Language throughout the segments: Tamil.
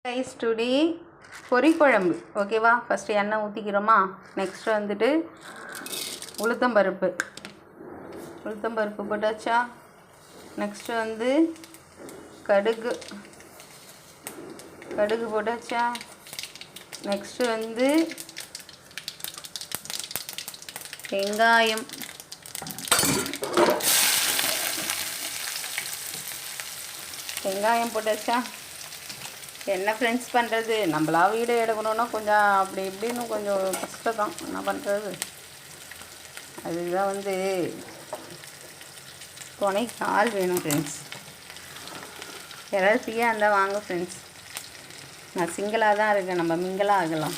ரைஸ் டுடே பொரி குழம்பு. ஓகேவா? ஃபஸ்ட்டு எண்ணெய் ஊற்றிக்கிறோமா. நெக்ஸ்ட்டு வந்துட்டு உளுத்தம்பருப்பு போட்டாச்சா. நெக்ஸ்ட்டு வந்து கடுகு போட்டாச்சா. நெக்ஸ்ட்டு வந்து வெங்காயம் போட்டாச்சா. என்ன ஃப்ரெண்ட்ஸ் பண்ணுறது, நம்மளா வீடியோ எடுக்கணுன்னா கொஞ்சம் அப்படி இப்படின்னு கொஞ்சம் கஷ்டம் தான். என்ன பண்ணுறது, அதுதான் வந்து துணைக்கு ஆள் வேணும் ஃப்ரெண்ட்ஸ். யாராவது ஃப்ரீயாக இருந்தால் வாங்க ஃப்ரெண்ட்ஸ். நான் சிங்கிளாக தான் இருக்கேன், நம்ம மிங்கிளாக ஆகலாம்.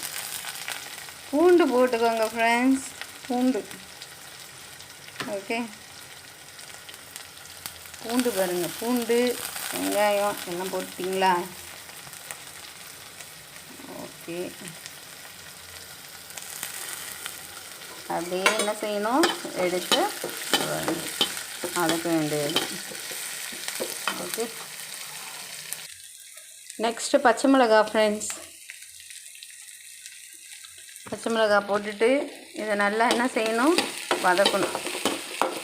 பூண்டு போட்டுக்கோங்க ஃப்ரெண்ட்ஸ், பூண்டு. ஓகே, பூண்டு பாருங்கள், பூண்டு வெங்காயம் எல்லாம் போட்டுட்டிங்களா? ஓகே, அப்படியே என்ன செய்யணும், எடுத்து அதுக்கு வேண்டியது. ஓகே, நெக்ஸ்ட்டு பச்சை மிளகா ஃப்ரெண்ட்ஸ். பச்சை மிளகா போட்டுட்டு இதை நல்லா என்ன செய்யணும், வதக்கணும்.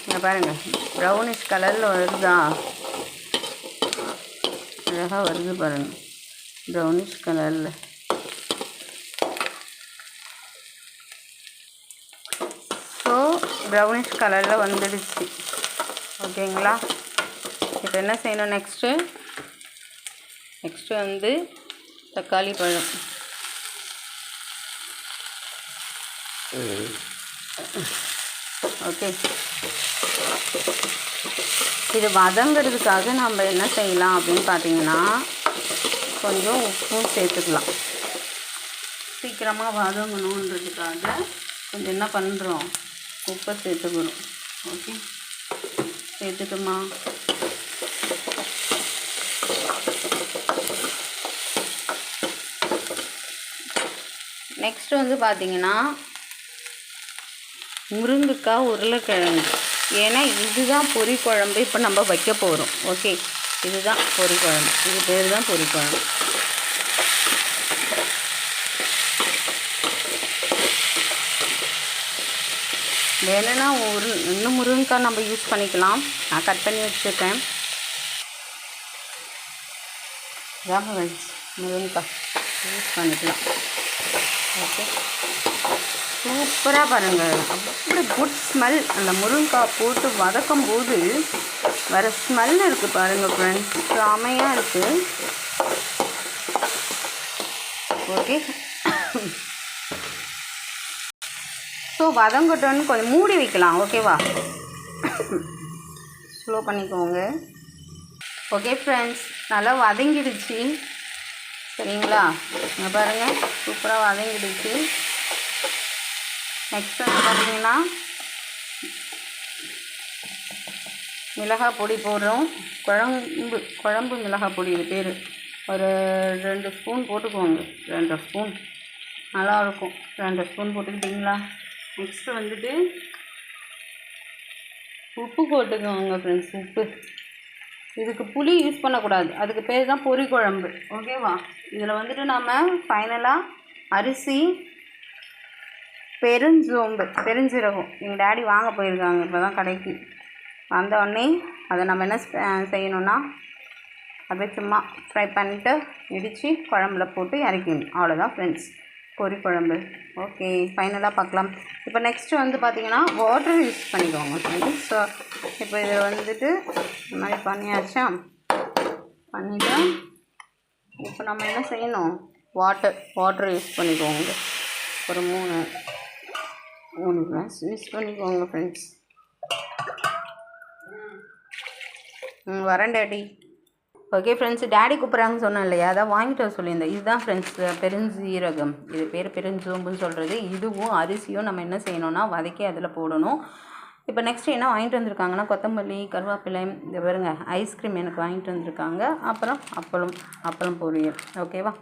இங்கே பாருங்கள், ப்ரௌனிஷ் கலரில் வருதா, அழகாக வருது பாருங்கள், ப்ரௌனிஷ் கலரில். ஸோ ப்ரௌனிஷ் கலரில் வந்துடுச்சு. ஓகேங்களா? இப்போ என்ன செய்யணும், நெக்ஸ்ட்டு வந்து தக்காளி பழம். ஓகே, இது வதங்கிறதுக்காக நம்ம என்ன செய்யலாம் அப்படின்னு பார்த்தீங்கன்னா, கொஞ்சம் உப்பும் சேர்த்துக்கலாம். சீக்கிரமாக வதங்கணுன்றதுக்காக கொஞ்சம் என்ன பண்ணுறோம், உப்பை சேர்த்துக்கணும். ஓகே, சேர்த்துட்டுமா. நெக்ஸ்ட்டு வந்து பார்த்திங்கன்னா முருங்கைக்காய் உருளைக்கிழங்கு. ஏன்னா இதுதான் பொரி குழம்பு இப்போ நம்ம வைக்க போகிறோம். ஓகே, இதுதான் பொரி குழம்பு, இது பேர் தான் பொரி குழம்பு. வேணும்னா இன்னும் முருங்கைக்காய் நம்ம யூஸ் பண்ணிக்கலாம். நான் கட் பண்ணி வச்சுருக்கேன். முருங்கைக்காய் யூஸ் பண்ணிக்கலாம். ஓகே, சூப்பராக பாருங்கள், அப்படி குட் ஸ்மெல். அந்த முருங்கைக்காய் போட்டு வதக்கும் போது வர ஸ்மெல் இருக்குது பாருங்கள் ஃப்ரெண்ட்ஸ், செமையாக இருக்குது. ஓகே, ஸோ வதங்கட்டோன்னு கொஞ்சம் மூடி வைக்கலாம். ஓகேவா? ஸ்லோ பண்ணிக்கோங்க. ஓகே ஃப்ரெண்ட்ஸ், நல்லா வதங்கிடுச்சு. சரிங்களா? இங்கே பாருங்கள், சூப்பராக வதங்கிடுச்சு. நெக்ஸ்ட் வந்து பார்த்திங்கன்னா மிளகாய் பொடி போடுறோம். குழம்பு மிளகாய் பொடி, இது பேர். ஒரு 2 ஸ்பூன் போட்டுக்கோங்க. 2 ஸ்பூன் நல்லாயிருக்கும். 2 ஸ்பூன் போட்டுக்கிட்டிங்களா? நெக்ஸ்ட்டு வந்துட்டு உப்பு போட்டுக்கோங்க ஃப்ரெண்ட்ஸ். உப்பு, இதுக்கு புளி யூஸ் பண்ணக்கூடாது, அதுக்கு பேர் தான் பொரி குழம்பு. ஓகேவா? இதில் வந்துட்டு நம்ம ஃபைனலாக அரிசி, பெருஞ்சீரகம். எங்கள் டேடி வாங்க போயிருக்காங்க இப்போ தான் கடைக்கு. வந்தோடனே அதை நம்ம என்ன செய்யணுன்னா, அப்படியே சும்மா ஃப்ரை பண்ணிவிட்டு இடித்து குழம்புல போட்டு இறக்கிடணும். அவ்வளோதான் ஃப்ரெண்ட்ஸ், பொரி குழம்பு. ஓகே, ஃபைனலாக பார்க்கலாம். இப்போ நெக்ஸ்ட்டு வந்து பார்த்திங்கன்னா வாட்டர் யூஸ் பண்ணிக்கோங்க ஃப்ரெண்ட்ஸ். ஸோ இப்போ இதை வந்துட்டு இந்த மாதிரி பண்ணியாச்சா. பண்ணிவிட்டு இப்போ நம்ம என்ன செய்யணும், வாட்டர் யூஸ் பண்ணிக்கோங்க. ஒரு 3 கிளாஸ் யூஸ் பண்ணிக்கோங்க ஃப்ரெண்ட்ஸ். வரேன் டேடி. ஓகே ஃப்ரெண்ட்ஸ், டேடி கூப்பிட்றாங்கன்னு சொன்னேன் இல்லையா, அதான் வாங்கிட்டு வர சொல்லியிருந்தேன். இதுதான் ஃப்ரெண்ட்ஸ் பெருஞ்சீரகம், இது பேர் பெருஞ்சோம்புன்னு சொல்கிறது. இதுவும் அரிசியும் நம்ம என்ன செய்யணும்னா வதக்கி அதில் போடணும். இப்போ நெக்ஸ்ட்டு என்ன வாங்கிட்டு வந்திருக்காங்கன்னா, கொத்தமல்லி, கருவேப்பிலை, இந்த பாருங்க ஐஸ்கிரீம் எனக்கு வாங்கிட்டு வந்திருக்காங்க. அப்புறம் அப்பளம் பொரியல். ஓகேவா?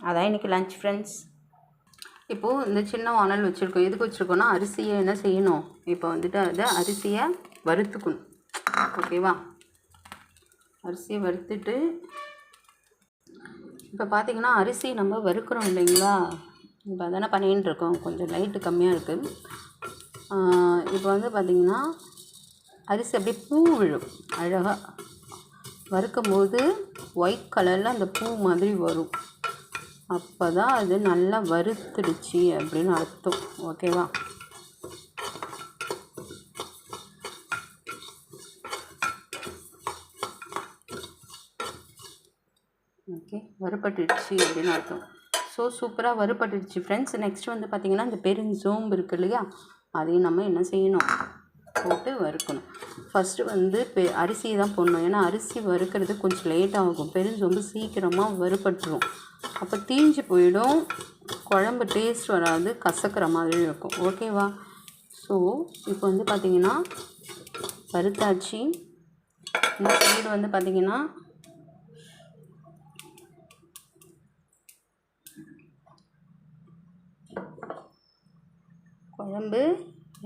அதான் இன்றைக்கி லன்ச் ஃப்ரெண்ட்ஸ். இப்போது இந்த சின்ன வானல் வச்சுருக்கோம். எதுக்கு வச்சுருக்கோன்னா, அரிசியை என்ன செய்யணும், இப்போ வந்துட்டு அதை அரிசியை வறுத்துக்கணும். ஓகேவா? அரிசியை வறுத்துட்டு இப்போ பார்த்திங்கன்னா அரிசி நம்ம வறுக்கிறோம் இல்லைங்களா, இப்போ அதானே பண்ணிகிட்டு இருக்கோம். கொஞ்சம் லைட்டு கம்மியாக இருக்குது. இப்போ வந்து பார்த்திங்கன்னா அரிசி அப்படியே பூ விழும் அழகாக. வறுக்கும் போது ஒயிட் கலரில் அந்த பூ மாதிரி வரும். அப்போ தான் அது நல்லா வறுத்துடுச்சு அப்படின்னு அர்த்தம். ஓகேவா? ஓகே, வறுபட்டுடுச்சு அப்படின்னு அர்த்தம். ஸோ சூப்பராக வறுபட்டுடுச்சு ஃப்ரெண்ட்ஸ். நெக்ஸ்ட் வந்து பார்த்திங்கன்னா இந்த பெருஞ்சோம்பு இருக்குது இல்லையா, அதையும் நம்ம என்ன செய்யணும், போட்டு வறுக்கணும். ஃபஸ்ட்டு வந்து அரிசி தான் போடணும். ஏன்னா அரிசி வறுக்கிறது கொஞ்சம் லேட் ஆகும். பெருஞ்சோம்பு சீக்கிரமாக வறுபட்டுரும். அப்போ தீஞ்சு போயிடும், குழம்பு டேஸ்ட் வராது, கசக்கிற மாதிரி இருக்கும். ஓகேவா? ஸோ இப்போ வந்து பார்த்திங்கன்னா வறுத்தாச்சு. இந்த சைடு வந்து பார்த்திங்கன்னா குழம்பு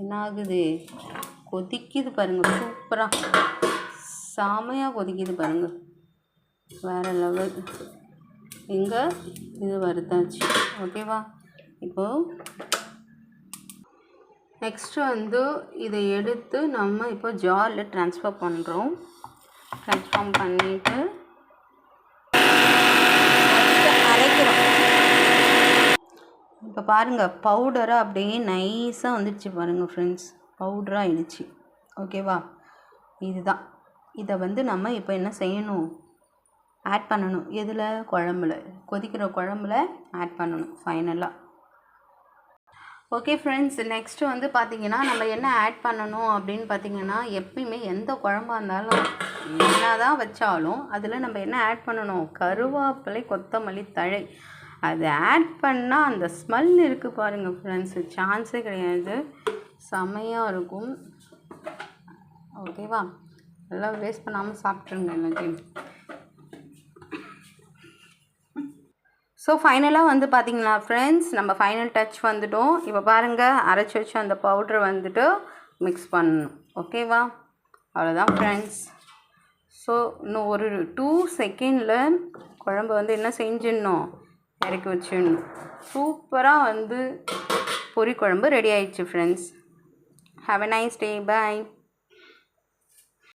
என்ன ஆகுது, கொதிக்குது பாருங்கள். சூப்பராக செமையாக கொதிக்குது பாருங்கள், வேறு லெவல். இங்கே இது வறுத்தாச்சு. ஓகேவா? இப்போது நெக்ஸ்ட்டு வந்து இதை எடுத்து நம்ம இப்போ ஜாரில் ட்ரான்ஸ்ஃபார்ம் பண்ணிவிட்டு அரைக்கிறோம். இப்போ பாருங்கள், பவுடராக அப்படியே நைஸாக வந்துடுச்சு பாருங்கள் ஃப்ரெண்ட்ஸ், பவுடராக ஆயிடுச்சு. ஓகேவா? இதுதான். இதை வந்து நம்ம இப்போ என்ன செய்யணும், ஆட் பண்ணணும். எதில்? குழம்புல, கொதிக்கிற குழம்புல ஆட் பண்ணணும் ஃபைனலாக. ஓகே ஃப்ரெண்ட்ஸ், நெக்ஸ்ட்டு வந்து பார்த்திங்கன்னா நம்ம என்ன ஆட் பண்ணணும் அப்படின்னு பார்த்திங்கன்னா, எப்பயுமே எந்த குழம்பாக இருந்தாலும் என்ன தான் வச்சாலும் அதில் நம்ம என்ன ஆட் பண்ணணும், கருவேப்பிலை, கொத்தமல்லி தழை. அது ஆட் பண்ணால் அந்த ஸ்மெல் இருக்குது பாருங்கள் ஃப்ரெண்ட்ஸ், சான்ஸே கிடையாது, செமையாக இருக்கும். ஓகேவா? எல்லாம் வேஸ்ட் பண்ணாமல் சாப்பிட்ருங்க எல்லாத்தையும். ஸோ ஃபைனலாக வந்து பார்த்திங்கன்னா ஃப்ரெண்ட்ஸ், நம்ம ஃபைனல் டச் வந்துட்டோம். இப்போ பாருங்கள், அரைச்சி வச்சு அந்த பவுட்ரு வந்துட்டு மிக்ஸ் பண்ணணும். ஓகேவா? அவ்வளோதான் ஃப்ரெண்ட்ஸ். ஸோ இன்னும் ஒரு 2 செகண்டில் குழம்பு வந்து என்ன செஞ்சிடணும், இறக்கி வச்சிடணும். சூப்பராக வந்து பொரி குழம்பு ரெடி ஆயிடுச்சு friends. Have a nice day. Bye.